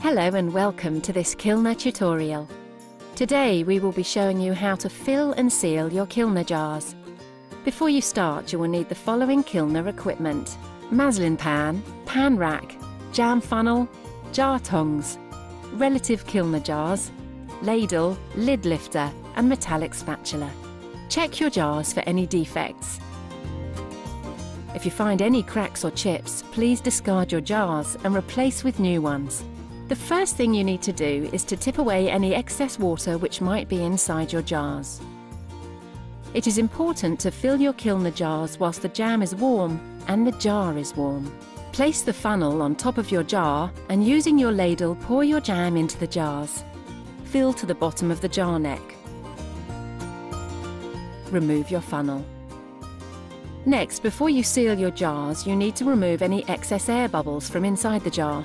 Hello and welcome to this Kilner tutorial. Today we will be showing you how to fill and seal your Kilner jars. Before you start, you will need the following Kilner equipment: muslin pan, pan rack, jam funnel, jar tongs, relative Kilner jars, ladle, lid lifter and metallic spatula. Check your jars for any defects. If you find any cracks or chips, please discard your jars and replace with new ones. The first thing you need to do is to tip away any excess water which might be inside your jars. It is important to fill your Kilner jars whilst the jam is warm and the jar is warm. Place the funnel on top of your jar and using your ladle pour your jam into the jars. Fill to the bottom of the jar neck. Remove your funnel. Next, before you seal your jars, you need to remove any excess air bubbles from inside the jar.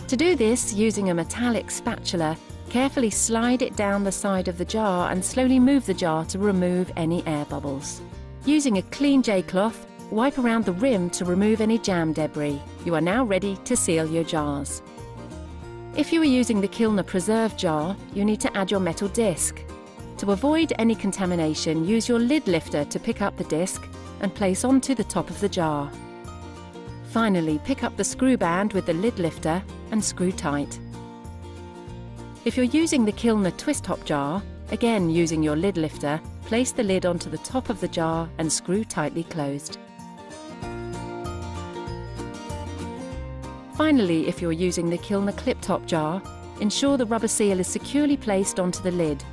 To do this, using a metallic spatula, carefully slide it down the side of the jar and slowly move the jar to remove any air bubbles. Using a clean J-cloth, wipe around the rim to remove any jam debris. You are now ready to seal your jars. If you are using the Kilner preserve jar, you need to add your metal disc. To avoid any contamination, use your lid lifter to pick up the disc and place onto the top of the jar. Finally, pick up the screw band with the lid lifter and screw tight. If you're using the Kilner Twist Top Jar, again using your lid lifter, place the lid onto the top of the jar and screw tightly closed. Finally, if you're using the Kilner Clip Top Jar, ensure the rubber seal is securely placed onto the lid.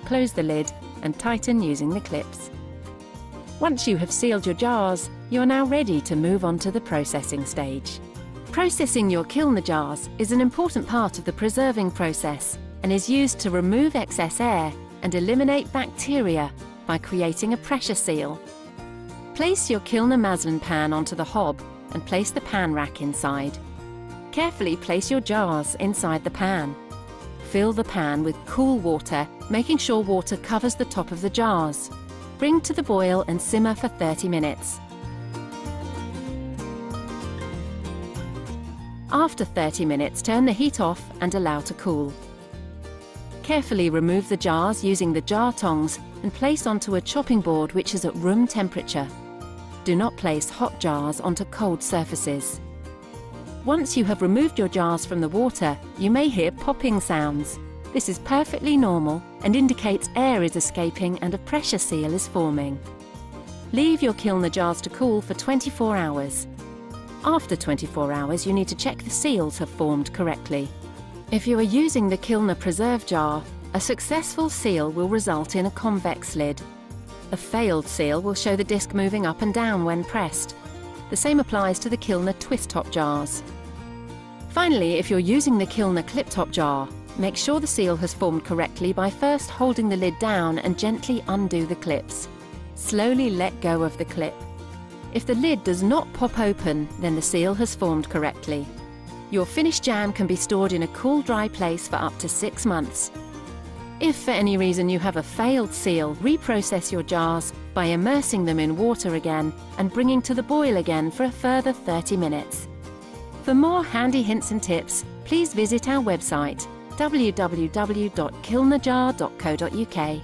Close the lid and tighten using the clips. Once you have sealed your jars, you are now ready to move on to the processing stage. Processing your Kilner jars is an important part of the preserving process and is used to remove excess air and eliminate bacteria by creating a pressure seal. Place your Kilner muslin pan onto the hob and place the pan rack inside. Carefully place your jars inside the pan. Fill the pan with cool water, making sure water covers the top of the jars. Bring to the boil and simmer for 30 minutes. After 30 minutes, turn the heat off and allow to cool. Carefully remove the jars using the jar tongs and place onto a chopping board which is at room temperature. Do not place hot jars onto cold surfaces. Once you have removed your jars from the water, you may hear popping sounds. This is perfectly normal and indicates air is escaping and a pressure seal is forming. Leave your Kilner jars to cool for 24 hours. After 24 hours, you need to check the seals have formed correctly. If you are using the Kilner preserve jar, a successful seal will result in a convex lid. A failed seal will show the disc moving up and down when pressed. The same applies to the Kilner Twist Top jars. Finally, if you're using the Kilner Clip Top jar, make sure the seal has formed correctly by first holding the lid down and gently undo the clips. Slowly let go of the clip. If the lid does not pop open, then the seal has formed correctly. Your finished jam can be stored in a cool, dry place for up to 6 months. If for any reason you have a failed seal, reprocess your jars by immersing them in water again and bringing to the boil again for a further 30 minutes. For more handy hints and tips, please visit our website www.kilnerjar.co.uk.